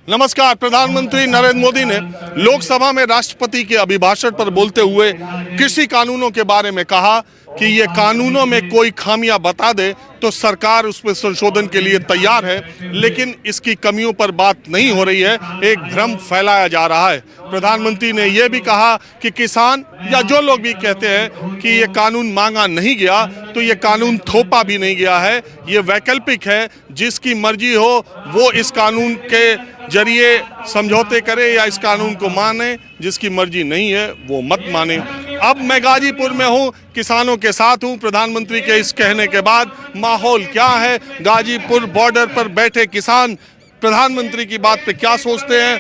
नमस्कार। प्रधानमंत्री नरेंद्र मोदी ने लोकसभा में राष्ट्रपति के अभिभाषण पर बोलते हुए कृषि कानूनों के बारे में कहा कि ये कानूनों में कोई खामियां बता दे तो सरकार उस पर संशोधन के लिए तैयार है, लेकिन इसकी कमियों पर बात नहीं हो रही है, एक भ्रम फैलाया जा रहा है। प्रधानमंत्री ने यह भी कहा कि किसान या जो लोग भी कहते हैं कि ये कानून मांगा नहीं गया, तो ये कानून थोपा भी नहीं गया है, ये वैकल्पिक है। जिसकी मर्जी हो वो इस कानून के जरिए समझौते करे या इस कानून को माने, जिसकी मर्जी नहीं है वो मत माने। अब मैं गाजीपुर में हूँ, किसानों के साथ हूँ। प्रधानमंत्री के इस कहने के बाद माहौल क्या है, गाजीपुर बॉर्डर पर बैठे किसान प्रधानमंत्री की बात पे क्या सोचते हैं।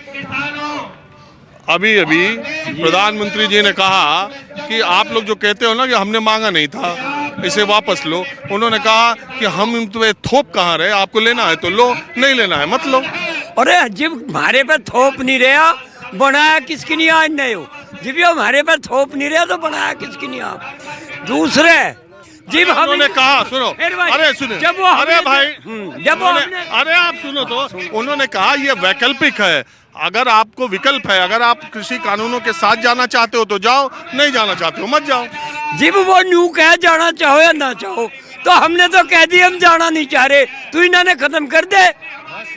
अभी अभी प्रधानमंत्री जी ने कहा कि आप लोग जो कहते हो ना कि हमने मांगा नहीं था, इसे वापस लो। उन्होंने कहा कि हम तुम्हें थोप कहाँ रहे, आपको लेना है तो लो, नहीं लेना है मत लो। अरे जब हमारे पे थोप नहीं रहा, बनाया किसकी नहीं आज नहीं हो। जब ये हमारे पे थोप नहीं रहा तो बनाया किसकी नहीं आप। दूसरे जब उन्होंने कहा, सुनो, अरे सुनो, जब वो अरे भाई, जब वो अरे आप सुनो तो, उन्होंने कहा ये वैकल्पिक है। अगर आपको विकल्प है, अगर आप कृषि कानूनों के साथ जाना चाहते हो तो जाओ, नहीं जाना चाहते हो मत जाओ। जब वो न्यू कह जाना चाहो या ना चाहो, तो हमने तो कह दिया हम जाना नहीं चाह रहे, तो इन्होंने खत्म कर दे।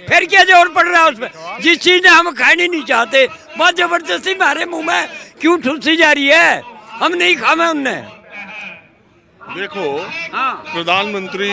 फिर क्या जोर पड़ रहा है उसमें। जिस चीज ने हम खानी नहीं चाहते बहुत जबरदस्ती हमारे मुंह में क्यों ठुलसी जा रही है, हम नहीं खावे उनने। देखो, प्रधानमंत्री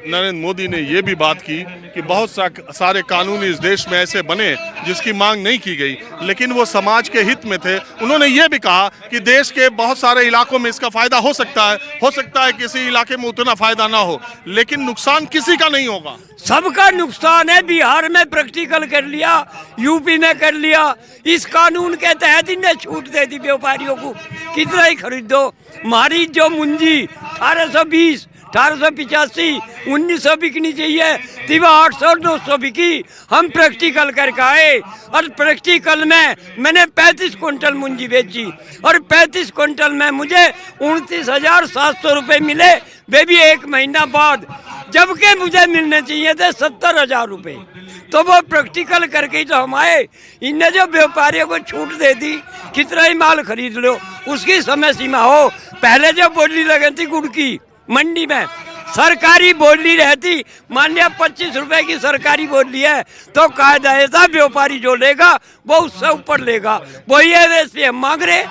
नरेंद्र मोदी ने यह भी बात की कि बहुत सारे कानून इस देश में ऐसे बने जिसकी मांग नहीं की गई, लेकिन वो समाज के हित में थे। उन्होंने ये भी कहा कि देश के बहुत सारे इलाकों में इसका फायदा हो सकता है किसी इलाके में उतना फायदा ना हो, लेकिन नुकसान किसी का नहीं होगा। सबका नुकसान है। बिहार में प्रैक्टिकल कर लिया, यूपी में कर लिया। इस कानून के तहत इन्हें छूट दे दी व्यापारियों को, कितना ही खरीदो। हमारी जो मुंजी 1820 1885 1900 बिकनी चाहिए, तिवा 800 900 बिकी। हम प्रैक्टिकल करके आए और प्रैक्टिकल में मैंने 35 क्विंटल मुंजी बेची और 35 क्विंटल में मुझे 29,700 रुपये मिले, वे भी 1 महीना बाद, जबकि मुझे मिलने चाहिए थे 70,000 रुपये। तो वो प्रैक्टिकल करके ही तो हम आए। इनने जो व्यापारियों को छूट दे दी, कितना ही माल खरीद लो, उसकी समय सीमा हो। पहले जो बोली लगी थी गुड़ की मंडी में, सरकारी बोली रहती, मान लिया 25 रुपए की सरकारी बोली है, तो कायदा ऐसा व्यापारी जो लेगा वो उससे ऊपर लेगा। वही है, वैसे हम मांग रहे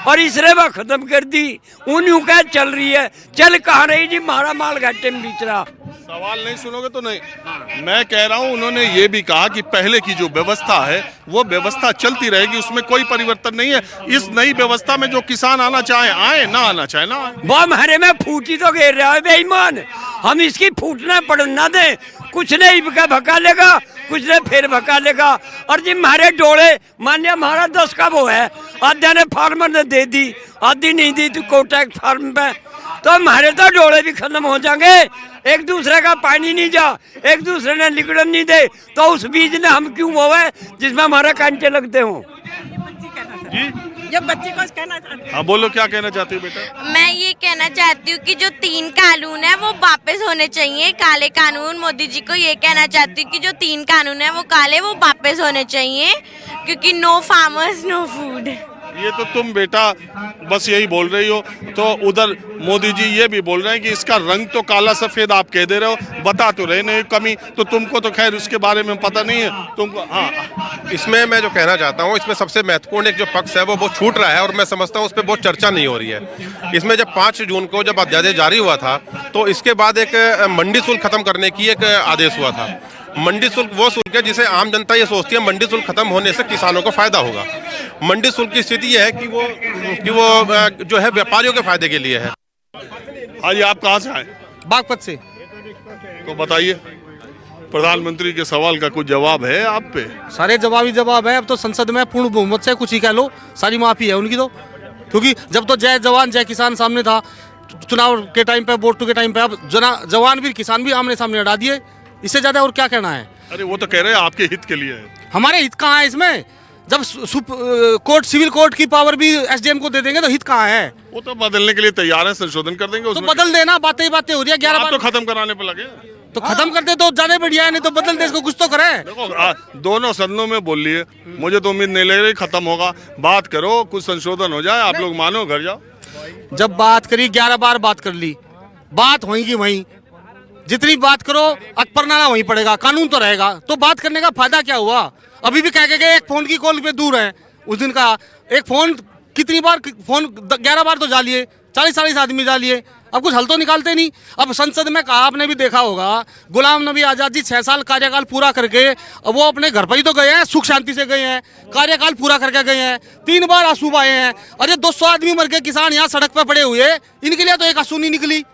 और इसने वह खत्म कर दी। उन्हीं का चल रही है, चल कहाँ रही जी, हमारा माल घाटे में बेच रहा। सवाल नहीं सुनोगे तो नहीं। मैं कह रहा हूं, उन्होंने ये भी कहा कि पहले की जो व्यवस्था है वो व्यवस्था चलती रहेगी, उसमें कोई परिवर्तन नहीं है। इस नई व्यवस्था में जो किसान आना चाहे आए, ना आना चाहे ना आए। वो हमारे में फूटी तो घेर रहा है बेईमान, हम इसकी फूटना पड़ना दें। कुछ नहीं भगा लेगा, कुछ ने फिर भगा लेगा। और जी हमारे डोले, मान लिया हमारा 10 का वो है, आधा ने फार्मर ने दे दी, आधी नहीं दी तो कोटक फार्म पे, तो हमारे तो डोले भी खत्म हो जाएंगे। एक दूसरे का पानी नहीं जा, एक दूसरे ने लिक्विड नहीं दे, तो उस बीज ने हम क्यों बोवे जिसमें हमारा कांटे लगते हो। जो बच्ची को कहना चाहती हूँ। हाँ बोलो, क्या कहना चाहती हो बेटा। मैं ये कहना चाहती हूँ कि जो 3 कानून है वो वापस होने चाहिए, काले कानून। मोदी जी को ये कहना चाहती हूँ कि जो 3 कानून है वो काले, वो वापस होने चाहिए, क्योंकि नो फार्मर्स नो फूड। ये तो तुम बेटा बस यही बोल रही हो, तो उधर मोदी जी ये भी बोल रहे हैं कि इसका रंग तो काला सफेद आप कह दे रहे हो, बता तो रहे नहीं कमी, तो तुमको तो खैर उसके बारे में पता नहीं है तुमको। हाँ, इसमें मैं जो कहना चाहता हूँ, इसमें सबसे महत्वपूर्ण एक जो पक्ष है वो छूट रहा है और मैं समझता हूँ उस पर बहुत चर्चा नहीं हो रही है। इसमें जब 5 जून को जब अध्यादेश जारी हुआ था, तो इसके बाद एक मंडी शुल्क खत्म करने की एक आदेश हुआ था। मंडी शुल्क वो शुल्क है जिसे आम जनता ये सोचती है मंडी शुल्क खत्म होने से किसानों को फायदा होगा। मंडी शुल्क की स्थिति यह है कि वो जो है व्यापारियों के फायदे के लिए है। हाँ जी, आप कहाँ से आए। बागपत से। तो बताइए, प्रधानमंत्री के सवाल का कुछ जवाब है आप पे। सारे जवाब ही जवाब है। अब तो संसद में पूर्ण बहुमत से कुछ ही कह लो, सारी माफी है उनकी तो। क्योंकि जब तो जय जवान जय किसान सामने था चुनाव के टाइम पे, वोट के टाइम पे, अब जवान भी किसान भी आमने सामने लड़ा दिए। इससे ज्यादा और क्या कहना है। अरे वो तो कह रहे हैं आपके हित के लिए है। हमारे हित कहाँ है इसमें। जब कोर्ट, सिविल कोर्ट की पावर भी एसडीएम को दे देंगे तो हित कहाँ है। वो तो बदलने के लिए तैयार है, संशोधन कर देंगे तो उसमें। बदल देना, बातें ही बातें हो रही है। 11 आप तो खत्म कराने पे लगे। तो खत्म करते तो ज्यादा बढ़िया है, नहीं तो बदल देश को कुछ तो करें। देखो दोनों सदनों में बोल लिए, मुझे तो उम्मीद नहीं लग रही खत्म होगा। बात करो, कुछ संशोधन हो जाए, आप लोग मानो, घर जाओ। जब बात करी 11 बार बात कर ली, बात होगी वहीं, जितनी बात करो अकबरनामा वहीं पड़ेगा, कानून तो रहेगा। तो बात करने का फायदा क्या हुआ? अभी भी कह के गए एक फोन की कॉल पे दूर है। उस दिन का एक फोन कितनी बार, फोन 11 बार तो जा लिए, 40-40 आदमी जा लिए, अब कुछ हल तो निकालते नहीं। अब संसद में कहा, आपने भी देखा होगा, गुलाम नबी आजाद जी 6 साल कार्यकाल पूरा करके अब वो अपने घर पर ही तो गए हैं, सुख शांति से गए हैं, कार्यकाल पूरा करके गए हैं, 3 बार आंसू आए हैं। अरे 200 आदमी मर गए, किसान यहाँ सड़क पर पड़े हुए, इनके लिए तो एक आंसू नहीं निकली।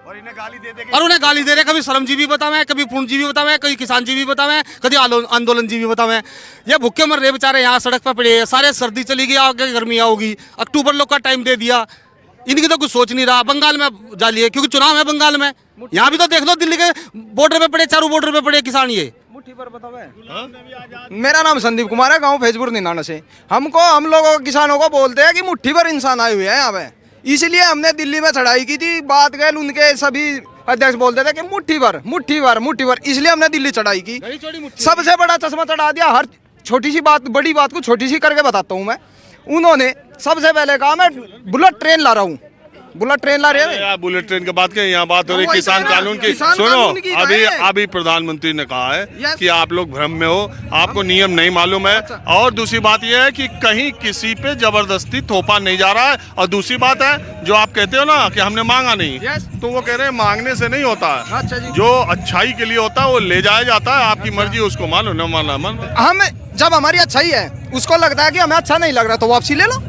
और उन्हें गाली दे रहे, कभी श्रमजीवी बतावे, कभी पूर्णजीवी बतावे, कभी किसान जीवी बतावे, कभी आंदोलन जीवी बतावे। ये भूखे मर रहे बेचारे यहाँ सड़क पर पड़े हैं, सारे सर्दी चली गई, आगे गर्मी आओगी, अक्टूबर लोग का टाइम दे दिया, इनकी तो कुछ सोच नहीं रहा। बंगाल में जा लिए, क्योंकि चुनाव है बंगाल में, यहाँ भी तो देख लो, दिल्ली के बॉर्डर पे पड़े, चारों बॉर्डर पे पड़े किसान। ये मेरा नाम संदीप कुमार है, गांव फैजपुर निनाना से। हम लोगों किसानों को बोलते हैं कि मुट्ठी भर इंसान आए हुए हैं यहाँ पे, इसलिए हमने दिल्ली में चढ़ाई की थी। बात गए उनके सभी अध्यक्ष बोलते थे कि मुट्ठी भर, इसलिए हमने दिल्ली चढ़ाई की। सबसे बड़ा चश्मा चढ़ा दिया, हर छोटी सी बात, बड़ी बात को छोटी सी करके बताता हूँ मैं। उन्होंने सबसे पहले कहा मैं बुलेट ट्रेन ला रहा हूँ, बुलेट ट्रेन ला रहे हैं यार, बुलेट ट्रेन की बात करें, यहाँ बात हो रही किसान कानून की। किसान सुनो, कानून की अभी प्रधानमंत्री ने कहा है Yes. कि आप लोग भ्रम में हो, आपको नियम नहीं मालूम है। और दूसरी बात यह है कि कहीं किसी पे जबरदस्ती थोपा नहीं जा रहा है। और दूसरी बात है, जो आप कहते हो ना कि हमने मांगा नहीं, Yes. तो वो कह रहे हैं मांगने से नहीं होता है, अच्छा जी। जो अच्छाई के लिए होता है वो ले जाया जाता है। आपकी मर्जी, उसको मानो, न माना मन। हम जब हमारी अच्छाई है, उसको लगता है कि हमें अच्छा नहीं लग रहा, तो वापसी ले लो।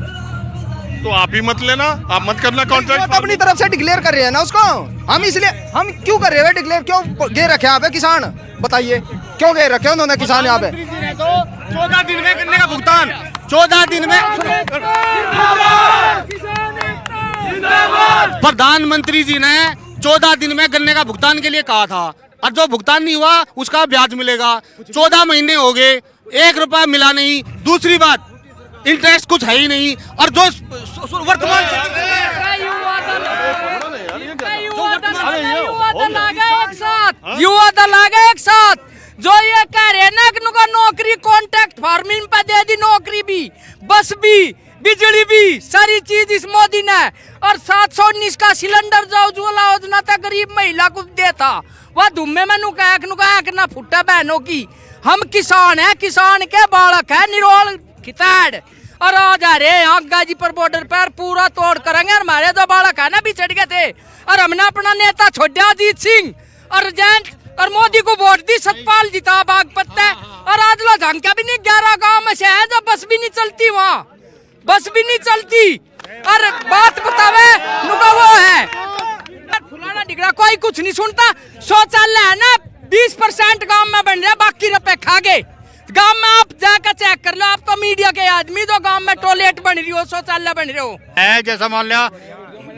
तो आप ही मत लेना, आप मत करना वो तो कॉन्ट्रैक्ट। अपनी तरफ से डिक्लेयर कर रहे हैं ना उसको। हम इसलिए, हम क्यों कर रहे हैं डिक्लेयर, क्यों गे रखे यहाँ पे किसान? बताइए क्यों गे रखे उन्होंने किसान यहाँ पे? 14 दिन में करने का भुगतान, 14 दिन में। प्रधानमंत्री जी ने 14 दिन में गन्ने का भुगतान के लिए कहा था, और जो भुगतान नहीं हुआ उसका ब्याज मिलेगा। 14 महीने हो गए, 1 रुपया मिला नहीं। दूसरी बात, इंटरेस्ट कुछ है ही नहीं। और जो वर्तमान युवा दल आ गए एक साथ, जो ये कह रहे हैं ना कि उनको नौकरी कॉन्ट्रैक्ट फार्मिंग पे दे दी, नौकरी भी, बस भी, बिजली भी, सारी चीज इस मोदी ने। और 719 का सिलेंडर जो उज्ज्वला योजना था गरीब महिला को दे था, वह धुम्मे में नुका ना फुटा बहनों की। हम किसान है, किसान के बालक है, निरोल खिताड़। और आज आ रहे यहाँ गाजीपुर बॉर्डर पर पूरा तोड़ करेंगे। हमारे जो बालक है ना बिछड़ गए थे, और हमने अपना नेता छोड़ा अजीत सिंह और जैन, और मोदी को वोट दी, सतपाल जीता बागपत। और आज लो झांका भी नहीं, 11 गाँव में से है जो बस भी नहीं चलती, वहाँ बस भी नहीं चलती। और बात बतावे नुका वो है फुलाना डिगरा, कोई कुछ नहीं सुनता। शौचालय है ना 20% गाँव में बन रहा, बाकी रुपए खा गए। गांव में आप जाकर चेक कर लो, आप तो मीडिया के आदमी, तो गांव में टॉयलेट बन रही हो, शौचालय बन रहे हो। है जैसा मान लिया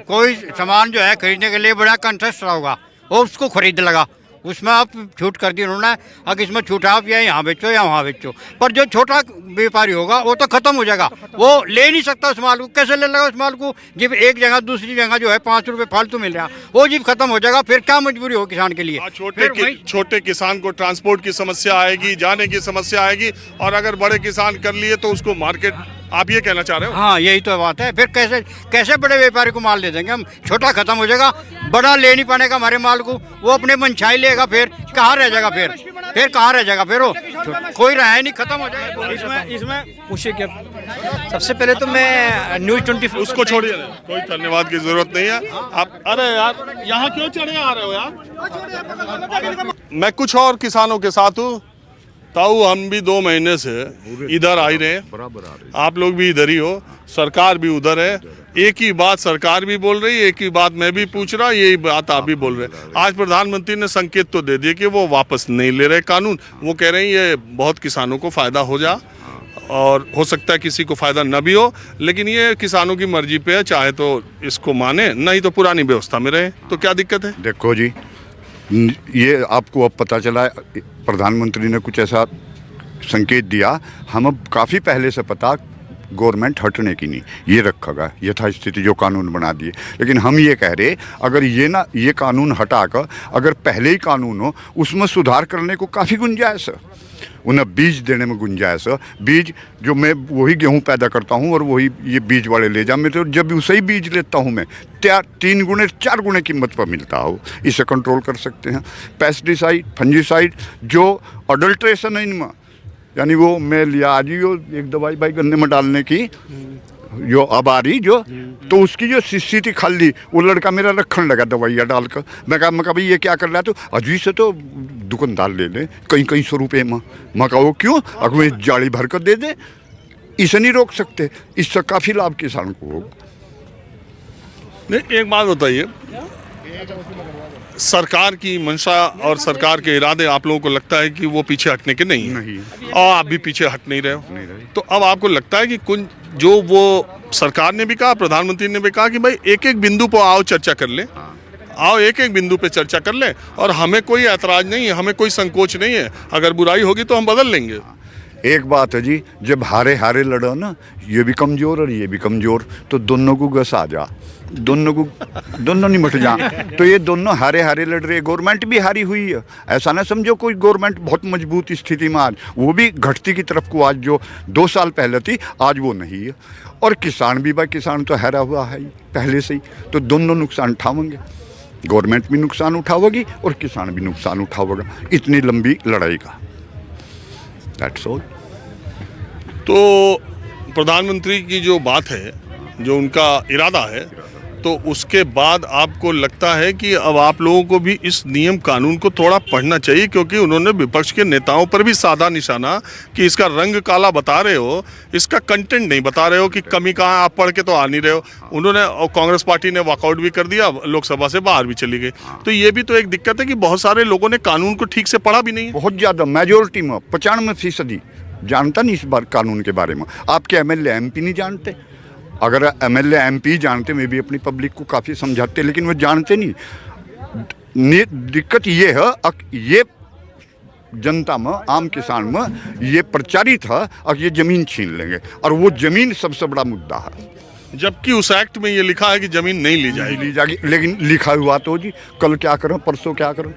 कोई सामान जो है खरीदने के लिए बड़ा कंटेस्ट होगा, वो उसको खरीद लगा, उसमें आप छूट कर दी उन्होंने। अगर इसमें छूट आप या यहाँ बेचो या वहाँ बेचो, पर जो छोटा व्यापारी होगा वो तो खत्म हो जाएगा, वो ले नहीं सकता उस माल को। कैसे ले लेगा उस माल को जब एक जगह दूसरी जगह जो है 5 रुपए फालतू मिल रहा, वो जीव खत्म हो जाएगा। फिर क्या मजबूरी हो किसान के लिए? छोटे किसान को ट्रांसपोर्ट की समस्या आएगी, जाने की समस्या आएगी। और अगर बड़े किसान कर लिए तो उसको मार्केट, आप ये कहना चाह रहे हो? हाँ, यही तो बात है। फिर कैसे बड़े व्यापारी को माल दे देंगे हम? छोटा खत्म हो जाएगा, बड़ा ले नहीं पाएगा हमारे माल को, वो अपने मनछाई लेगा। फिर कहाँ रह जाएगा? फिर कहाँ रह जाएगा? फिर वो कोई रहा नहीं, खत्म हो जाएगा। इसमें पूछिए क्या? सबसे पहले तो मैं न्यूज़ 24 उसको छोड़िए, कोई धन्यवाद की जरूरत नहीं है। आप अरे यार यहाँ क्यों चढ़े आ रहे हो यार? मैं कुछ और किसानों के साथ हूँ, ताऊ हम भी 2 महीने से इधर आ ही रहे हैं, आप लोग भी इधर ही हो, सरकार भी उधर है। एक ही बात सरकार भी बोल रही है, एक ही बात मैं भी पूछ रहा, यही बात आप भी बोल रहे हैं। आज प्रधानमंत्री ने संकेत तो दे दिए कि वो वापस नहीं ले रहे कानून। वो कह रहे हैं ये बहुत किसानों को फ़ायदा हो जा, और हो सकता है किसी को फ़ायदा न भी हो, लेकिन ये किसानों की मर्जी पे है, चाहे तो इसको माने, नहीं तो पुरानी व्यवस्था में रहे। तो क्या दिक्कत है? देखो जी, ये आपको अब पता चला, प्रधानमंत्री ने कुछ ऐसा संकेत दिया। हम अब काफ़ी पहले से पता गवर्नमेंट हटने की नहीं, ये रखेगा यथास्थिति जो कानून बना दिए। लेकिन हम ये कह रहे अगर ये कानून हटाकर अगर पहले ही कानून हो उसमें सुधार करने को काफ़ी गुंजाइश है, उन्हें बीज देने में गुंजाइश है। बीज जो मैं वही गेहूं पैदा करता हूं और वही ये बीज वाले ले जा, मैं तो जब उसे ही बीज लेता हूं मैं 3 गुने 4 गुने कीमत पर मिलता हो, इसे कंट्रोल कर सकते हैं। पेस्टिसाइड फंजीसाइड जो अडल्ट्रेशन है इनमें, यानी वो मैं लिया आज ही वो एक दवाई भाई गन्ने में डालने की जो अब आ रही जो, तो उसकी जो शीशी थी खाली वो लड़का मेरा रखने लगा दवाइयाँ डालकर। मैं कहा भाई ये क्या कर रहा है, तो अजी से तो दुकानदार ले ले कई 100 रुपये में। मैं कहा वो क्यों, अगर वो जाली भर कर दे दे, इसे नहीं रोक सकते, इससे काफ़ी लाभ किसान को होगा। नहीं, एक बात बताइए, सरकार की मंशा और सरकार के इरादे आप लोगों को लगता है कि वो पीछे हटने के नहीं है और आप भी पीछे हट नहीं रहे हो, तो अब आपको लगता है कि कुछ जो वो सरकार ने भी कहा, प्रधानमंत्री ने भी कहा कि भाई एक एक बिंदु पर आओ चर्चा कर ले, आओ एक एक बिंदु पे चर्चा कर ले और हमें कोई ऐतराज नहीं है, हमें कोई संकोच नहीं है, अगर बुराई होगी तो हम बदल लेंगे। एक बात है जी, जब हारे हारे लड़ो ना, ये भी कमज़ोर और ये भी कमज़ोर, तो दोनों को घस आ जा, दोनों निमट जा, तो ये दोनों हारे हारे लड़ रहे। गवर्नमेंट भी हारी हुई है, ऐसा ना समझो कोई गवर्नमेंट बहुत मजबूत स्थिति में आज, वो भी घटती की तरफ को आज जो 2 साल पहले थी आज वो नहीं है। और किसान भी भाई, किसान तो हारा हुआ है पहले से ही, तो दोनों नुकसान उठावेंगे, गवर्नमेंट भी नुकसान उठावेगी और किसान भी नुकसान उठावेगा, इतनी लंबी लड़ाई का। That's all. तो प्रधानमंत्री की जो बात है, जो उनका इरादा है, तो उसके बाद आपको लगता है कि अब आप लोगों को भी इस नियम कानून को थोड़ा पढ़ना चाहिए, क्योंकि उन्होंने विपक्ष के नेताओं पर भी साधा निशाना कि इसका रंग काला बता रहे हो, इसका कंटेंट नहीं बता रहे हो कि कमी कहाँ, आप पढ़ के तो आ नहीं रहे हो। उन्होंने और कांग्रेस पार्टी ने वॉकआउट भी कर दिया, लोकसभा से बाहर भी चली गई, तो ये भी तो एक दिक्कत है कि बहुत सारे लोगों ने कानून को ठीक से पढ़ा भी नहीं है। बहुत ज़्यादा मेजोरिटी में 95% जानता नहीं इस बार कानून के बारे में। आपके MLA MP नहीं जानते, अगर MLA MP जानते मैं भी अपनी पब्लिक को काफ़ी समझाते, लेकिन वो जानते नहीं। दिक्कत ये है, ये जनता में, आम किसान में ये प्रचारित है और ये ज़मीन छीन लेंगे, और वो ज़मीन सबसे बड़ा मुद्दा है। जबकि उस एक्ट में ये लिखा है कि जमीन नहीं ली जाएगी, लेकिन लिखा हुआ तो जी कल क्या करें, परसों क्या करें,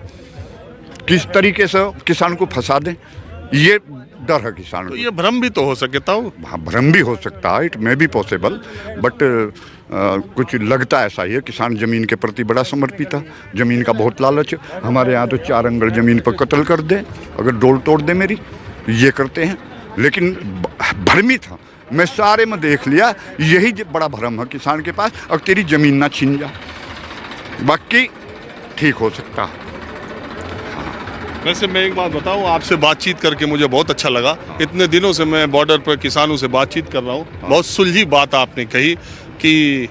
किस तरीके से किसान को फंसा दें, ये डर है किसान। तो ये भ्रम भी तो हो सकता हो। हाँ, भ्रम भी हो सकता है, it may be possible, but कुछ लगता ऐसा ही है। किसान ज़मीन के प्रति बड़ा समर्पित है, ज़मीन का बहुत लालच है। हमारे यहाँ तो 4 अंगड़ ज़मीन पर कत्ल कर दे, अगर डोल तोड़ दे मेरी, ये करते हैं। लेकिन भ्रमित है, मैं सारे में देख लिया, यही बड़ा भ्रम है किसान के पास, और तेरी ज़मीन ना छीन जा, बाकी ठीक हो सकता है। वैसे मैं एक बात बताऊं, आपसे बातचीत करके मुझे बहुत अच्छा लगा। इतने दिनों से मैं बॉर्डर पर किसानों से बातचीत कर रहा हूं, बहुत सुलझी बात आपने कही कि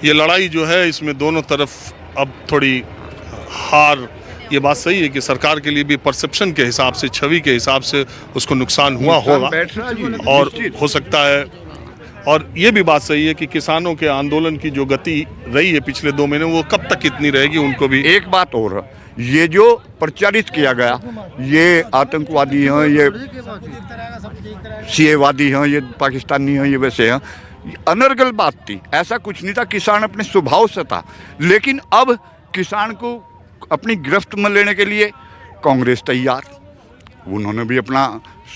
ये लड़ाई जो है इसमें दोनों तरफ अब थोड़ी हार, ये बात सही है कि सरकार के लिए भी परसेप्शन के हिसाब से, छवि के हिसाब से उसको नुकसान हुआ होगा और हो सकता है। और ये भी बात सही है कि किसानों के आंदोलन की जो गति रही है पिछले 2 महीने, वो कब तक इतनी रहेगी, उनको भी। एक बात और है, ये जो प्रचारित किया गया, ये आतंकवादी हैं, ये सीएवादी हैं, ये पाकिस्तानी हैं, ये वैसे हैं, अनर्गल बात थी, ऐसा कुछ नहीं था। किसान अपने स्वभाव से था, लेकिन अब किसान को अपनी गिरफ्त में लेने के लिए कांग्रेस तैयार, उन्होंने भी अपना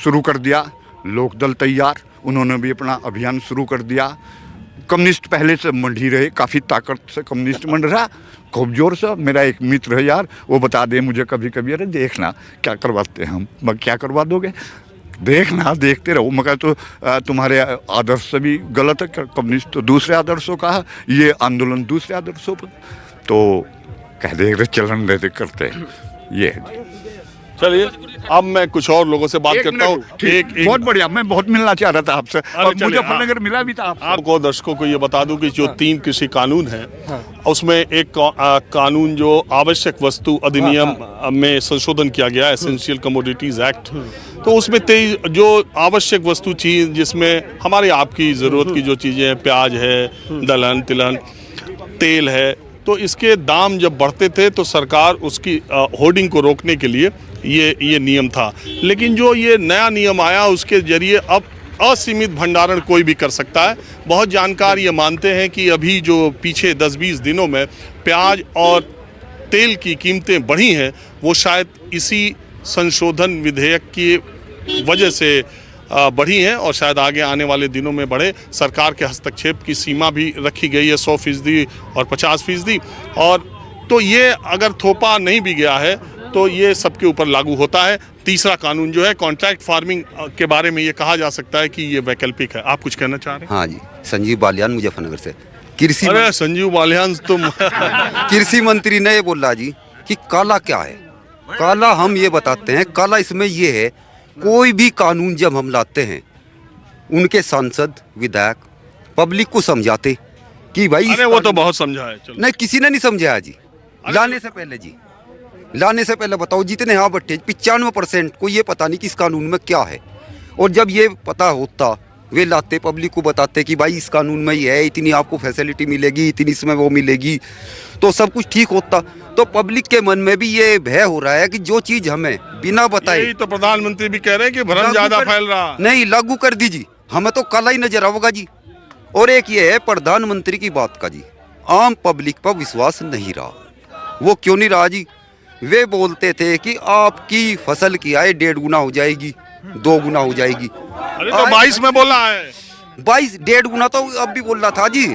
शुरू कर दिया, लोकदल तैयार, उन्होंने भी अपना अभियान शुरू कर दिया। कम्युनिस्ट पहले से मंड ही रहे, काफ़ी ताकत से कम्युनिस्ट मंड रहा, खूब जोर से। मेरा एक मित्र है यार, वो बता दे मुझे कभी कभी, अरे देखना क्या करवाते हैं हम। मैं क्या करवा दोगे, देखना, देखते रहो। मगर तो तुम्हारे आदर्श से भी गलत है, कम्युनिस्ट तो दूसरे आदर्शों का है, ये आंदोलन दूसरे आदर्शों पर, तो कह दे चलन देते करते हैं, ये है। चलिए अब मैं कुछ और लोगों से बात करता हूँ। एक बहुत बढ़िया, मैं बहुत मिलना चाह रहा था आपसे, और मुजफ्फरनगर मिला भी था आपको। दर्शकों को ये बता दूं कि जो 3 कृषि कानून हैं, उसमें एक कानून जो आवश्यक वस्तु अधिनियम में संशोधन किया गया, एसेंशियल कमोडिटीज एक्ट, तो उसमें जो आवश्यक वस्तु चीज, जिसमें हमारी आपकी ज़रूरत की जो चीज़ें हैं, प्याज है, दलहन तिलहन, तेल है, तो इसके दाम जब बढ़ते थे तो सरकार उसकी होर्डिंग को रोकने के लिए ये नियम था। लेकिन जो ये नया नियम आया, उसके जरिए अब असीमित भंडारण कोई भी कर सकता है। बहुत जानकार ये मानते हैं कि अभी जो पीछे 10-20 दिनों में प्याज और तेल की कीमतें बढ़ी हैं, वो शायद इसी संशोधन विधेयक की वजह से बढ़ी हैं और शायद आगे आने वाले दिनों में बढ़े। सरकार के हस्तक्षेप की सीमा भी रखी गई है 100% और 50%। और तो ये अगर थोपा नहीं भी गया है तो ये सबके ऊपर लागू होता है। तीसरा कानून जो है कॉन्ट्रैक्ट फार्मिंग के बारे में ये कहा जा सकता है कि ये वैकल्पिक है। आप कुछ कहना चाह रहे हैं? हाँ जी, संजीव बालियान मुजफ्फरनगर से। कृषि अरे संजीव बालियान तुम कृषि मंत्री ने ये बोला जी कि काला क्या है। काला हम ये बताते हैं, काला इसमें ये है, कोई भी कानून जब हम लाते हैं उनके सांसद विधायक पब्लिक को समझाते कि भाई अरे वो तो बहुत समझा है। चलो। नहीं, किसी ने नहीं समझाया जी। लाने से पहले जी, लाने से पहले बताओ जितने यहाँ बट्टे 95% को ये पता नहीं कि इस कानून में क्या है। और जब ये पता होता वे लाते, पब्लिक को बताते कि भाई इस कानून में ये है, इतनी आपको फैसिलिटी मिलेगी, इतनी इसमें वो मिलेगी, तो सब कुछ ठीक होता। तो पब्लिक के मन में भी ये भय हो रहा है कि जो चीज़ हमें बिना बताए, यही तो प्रधानमंत्री भी कह रहे हैं कि भ्रम ज्यादा फैल रहा। नहीं, लागू कर दीजिए, हमें तो काला ही नजर आएगा जी। और एक ये है प्रधानमंत्री की बात का जी, आम पब्लिक पर विश्वास नहीं रहा। वो क्यों नहीं रहा जी? वे बोलते थे कि आपकी फसल की आय 1.5 गुना हो जाएगी, 2 गुना हो जाएगी। अरे तो 22 में बोला है। 22 1.5 गुना तो अब भी बोल रहा था जी।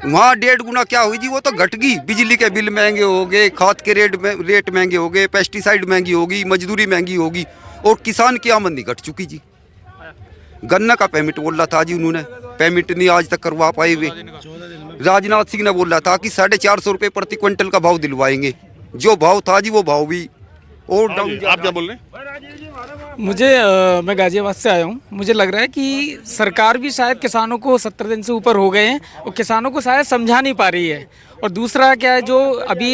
वहाँ 1.5 गुना क्या हुई जी? वो तो घट गई। बिजली के बिल महंगे हो गए, खाद के रेट महंगे हो गए, पेस्टिसाइड महंगी होगी, मजदूरी महंगी होगी, और किसान की आमदनी घट चुकी जी। गन्ना का पेमेंट बोल रहा था जी, उन्होंने पेमेंट नहीं आज तक करवा पाए हुए। राजनाथ सिंह ने बोल रहा था कि 450 रुपये प्रति क्विंटल का भाव दिलवाएंगे। जो भाव था जी वो भाव भी और डाउन। आप क्या बोल रहे हैं? मैं गाजियाबाद से आया हूँ। मुझे लग रहा है कि सरकार भी शायद किसानों को 70 दिन से ऊपर हो गए हैं और किसानों को शायद समझा नहीं पा रही है। और दूसरा क्या है, जो अभी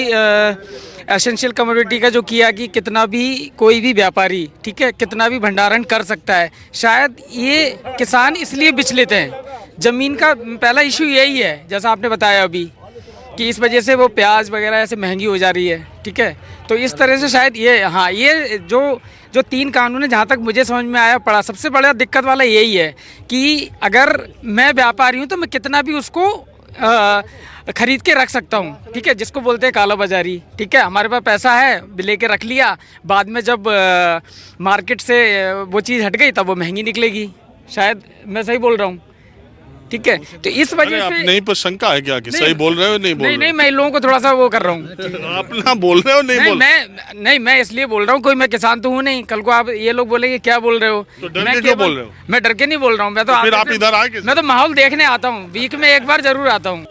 एसेंशियल कमोडिटी का जो किया कि कितना भी कोई भी व्यापारी, ठीक है, कितना भी भंडारण कर सकता है, शायद ये किसान इसलिए विचलित हैं। ज़मीन का पहला इशू यही है, जैसा आपने बताया अभी, कि इस वजह से वो प्याज वगैरह ऐसे महंगी हो जा रही है, ठीक है। तो इस तरह से शायद ये, हाँ, ये जो 3 कानून है, जहाँ तक मुझे समझ में आया पड़ा, सबसे बड़ा दिक्कत वाला यही है कि अगर मैं व्यापारी हूँ तो मैं कितना भी उसको खरीद के रख सकता हूँ, ठीक है, जिसको बोलते हैं काला बाजारी, ठीक है। हमारे पास पैसा है, लेके रख लिया, बाद में जब मार्केट से वो चीज़ हट गई तब वो महंगी निकलेगी। शायद मैं सही बोल रहा हूँ, ठीक है। तो इस वजह से नहीं, पर शंका है क्या कि सही बोल रहे हो? नहीं बोल रहे? नहीं, मैं इन लोगों को थोड़ा सा वो कर रहा हूँ। अपना बोल रहे हो? नहीं, मैं इसलिए बोल रहा हूँ, कोई मैं किसान तो हूँ नहीं। कल को आप ये लोग बोलेंगे क्या बोल रहे हो, तो डर के क्यों बोल रहे हो? मैं डर के नहीं बोल रहा हूँ। मैं तो फिर आप इधर आए? मैं तो माहौल देखने आता हूँ, वीक में एक बार जरूर आता हूँ।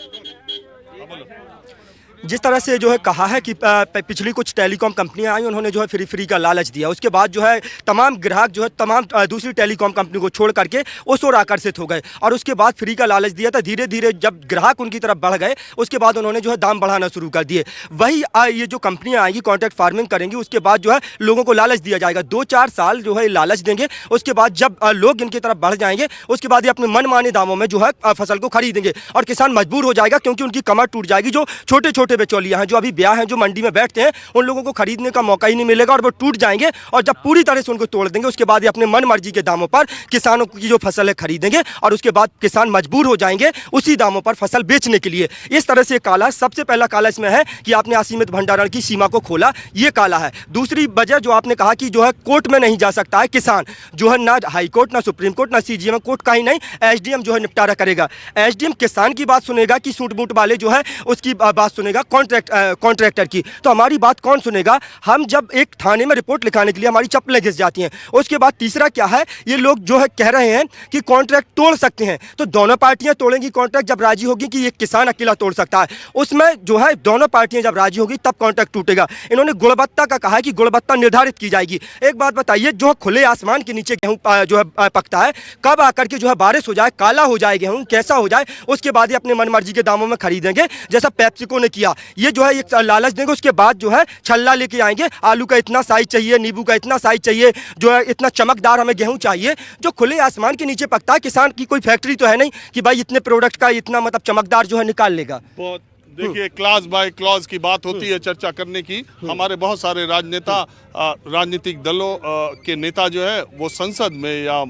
जिस तरह से जो है कहा है कि पिछली कुछ टेलीकॉम कंपनियां आई, उन्होंने जो है फ्री का लालच दिया, उसके बाद जो है तमाम ग्राहक जो है तमाम दूसरी टेलीकॉम कंपनी को छोड़ करके उस ओर आकर्षित हो गए, और उसके बाद फ्री का लालच दिया था। धीरे धीरे जब ग्राहक उनकी तरफ बढ़ गए, उसके बाद उन्होंने जो है दाम बढ़ाना शुरू कर दिए। वही ये जो कंपनियाँ आएंगी कॉन्ट्रैक्ट फार्मिंग करेंगी, उसके बाद जो है लोगों को लालच दिया जाएगा। 2-4 साल जो है लालच देंगे, उसके बाद जब लोग इनकी तरफ बढ़ जाएंगे, उसके बाद ये अपने मनमाने दामों में जो है फसल को खरीदेंगे, और किसान मजबूर हो जाएगा, क्योंकि उनकी कमर टूट जाएगी। जो छोटे छोटे बिचौलिया हैं, जो अभी ब्याह हैं, जो मंडी में बैठते हैं, उन लोगों को खरीदने का मौका ही नहीं मिलेगा, और वो टूट जाएंगे। और जब पूरी तरह से उनको तोड़ देंगे, उसके बाद ये अपने मन मर्जी के दामों पर किसानों की जो फसल है खरीदेंगे, और उसके बाद किसान मजबूर हो जाएंगे उसी दामों पर फसल बेचने के लिए। इस तरह से काला, सबसे पहला काला इसमें है कि आपने असीमित भंडारण की सीमा को खोला, ये काला है। दूसरी वजह जो आपने कहा कि जो है कोर्ट में नहीं जा सकता है किसान, जो है ना हाई कोर्ट, ना सुप्रीम कोर्ट, ना सीजीएम कोर्ट का ही नहीं, एसडीएम जो है निपटारा करेगा। एसडीएम किसान की बात सुनेगा कि सूट बूट वाले जो है उसकी बात सुनेगा, कॉन्ट्रैक्टर की। तो हमारी बात कौन सुनेगा? हम जब एक थाने में रिपोर्ट लिखाने के लिए हमारी चप्पलें घिस जाती हैं। उसके बाद तीसरा क्या है, ये लोग जो है कह रहे हैं कि कॉन्ट्रैक्ट तोड़ सकते हैं, तो दोनों पार्टियां तोड़ेंगी कॉन्ट्रैक्ट जब राजी होगी कि ये किसान अकेला तोड़ सकता है। उसमें जो है दोनों पार्टियां जब राजी होगी तब कॉन्ट्रैक्ट टूटेगा। इन्होंने गुणवत्ता का कहा है कि गुणवत्ता निर्धारित की जाएगी। एक बात बताइए, जो खुले आसमान के नीचे गेहूं जो है पकता है, कब आकर के जो है बारिश हो जाए, काला हो जाए गेहूं, कैसा हो जाए, उसके बाद ही अपने मनमर्जी के दामों में खरीदेंगे, जैसा पेप्सिको ने किया। ये जो है एक लालच देंगे, उसके बाद जो है छल्ला लेके आएंगे, आलू का इतना साइज चाहिए, नींबू का इतना साइज चाहिए, जो है इतना चमकदार हमें गेहूं चाहिए, जो खुले आसमान के नीचे पकता है। किसान की कोई फैक्ट्री तो है नहीं कि भाई इतने प्रोडक्ट का इतना मतलब चमकदार जो है निकाल लेगा। बहुत देखिए, क्लॉज बाय क्लॉज की बात होती है चर्चा करने की। हमारे बहुत सारे राजनीतिक दलों के नेता जो है वो संसद में या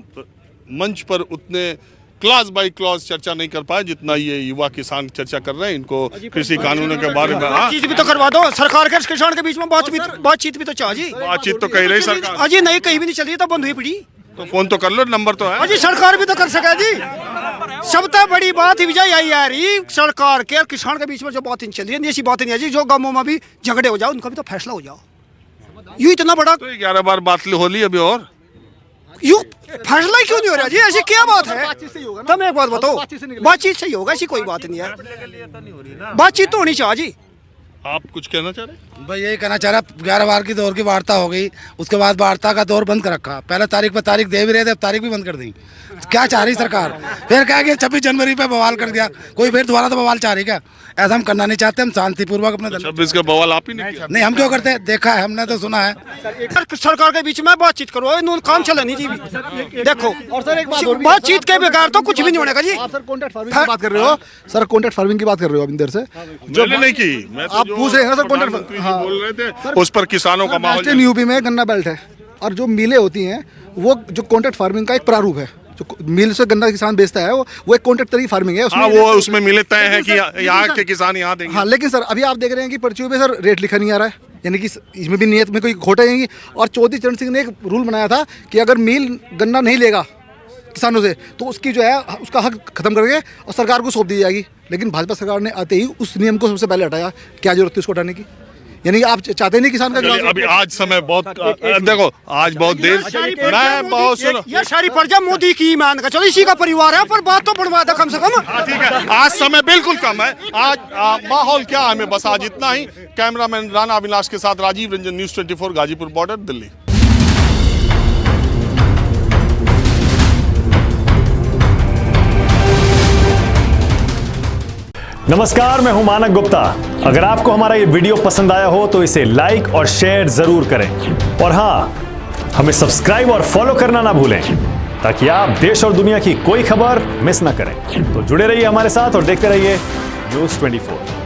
मंच पर उतने क्लॉज बाय क्लॉज चर्चा नहीं कर पाए जितना ये युवा किसान चर्चा कर रहे हैं। इनको कृषि कानूनों के बारे में चीज भी तो करवा दो, सरकार के किसान के बीच में बातचीत भी तो चाहिए। बातचीत तो कह रही सरकार, अजी नहीं, कहीं भी नहीं चल रही, तो बंद हुई पड़ी। तो फोन तो कर लो, नंबर तो है। अजी सरकार भी तो कर सके जी। सबसे बड़ी बात ही विजय यही आ रही, सरकार के और किसान के बीच में जो बात चल रही है, ऐसी बात नहीं है जी। जो गाँवों में भी झगड़े हो जाओ, उनका भी तो फैसला हो जाओ। यूँ इतना बड़ा तो 11 बार बात हो ली अभी, और यूँ फैसला ही क्यों नहीं हो रहा जी? ऐसी क्या बात है? तुम एक बात बताओ, बातचीत से ही होगा, ऐसी कोई बात नहीं है। बातचीत तो होनी चाहिए जी। आप कुछ कहना चाह रहे हैं? भाई यही कहना चाह रहा, 11 बार की दौर की वार्ता हो गई, उसके बाद वार्ता का दौर बंद कर रखा। पहले तारीख पर तारीख दे भी रहे थे, अब तारीख भी बंद कर दी। क्या चाह रही सरकार? फिर क्या कि 26 जनवरी पे बवाल कर दिया, कोई फिर दोबारा तो बवाल चाह रही क्या? ऐसा हम करना नहीं चाहते, हम शांतिपूर्वक अपने 26 का बवाल आप ही नहीं किया? नहीं, हम क्यों करते हैं, देखा है हमने, तो सुना है। सरकार के बीच में बातचीत करो, इन्होंने काम चला नहीं जी भी। देखो, और सर एक बात, बातचीत के बगैर तो कुछ भी नहीं होने का जी। आप सर कॉन्ट्रैक्ट फार्मिंग की बात कर रहे हो, सर कॉन्ट्रैक्ट फार्मिंग की बात कर रहे हो अभी देर से, जो नहीं की, मैं तो आप पूछ रहे हैं ना सर कॉन्ट्रैक्ट बोल रहे थे उस पर किसानों का माहौल। यूपी में गन्ना बेल्ट है, और जो मिलें होती हैं वो जो कॉन्ट्रैक्ट फार्मिंग का एक प्रारूप है। जो मिल से गन्ना किसान बेचता है वो एक कॉन्ट्रैक्ट तरीके फार्मिंग है। हाँ, वो उसमें मिले तय है कि यहाँ के किसान यहाँ देंगे। हाँ, लेकिन सर अभी आप देख रहे हैं कि पर्चियों पे सर रेट लिखा नहीं आ रहा है, यानी कि इसमें भी नियत में कोई खोटा नहीं। और चौधरी चरण सिंह ने एक रूल बनाया था कि अगर मिल गन्ना नहीं लेगा किसानों से तो उसकी जो है उसका हक खत्म करके और सरकार को सौंप दी जाएगी। लेकिन भाजपा सरकार ने आते ही उस नियम को सबसे पहले हटाया। क्या जरूरत थी उसको हटाने की? यानी आप चाहते नहीं किसान का? अभी आज समय बहुत, देखो आज बहुत देर, मैं बहुत सुनो, ये सारी प्रजा मोदी की ईमान का, चलो इसी का परिवार है, पर बात तो बढ़वा दो कम से कम। ठीक है, आज समय बिल्कुल कम है। आज माहौल क्या है हमें बस आज इतना ही। कैमरामैन राणा अविनाश के साथ राजीव रंजन, न्यूज़ 24 गाजीपुर बॉर्डर, दिल्ली। नमस्कार, मैं हूं मानक गुप्ता। अगर आपको हमारा ये वीडियो पसंद आया हो तो इसे लाइक और शेयर जरूर करें, और हां, हमें सब्सक्राइब और फॉलो करना ना भूलें ताकि आप देश और दुनिया की कोई खबर मिस ना करें। तो जुड़े रहिए हमारे साथ और देखते रहिए न्यूज़ 24।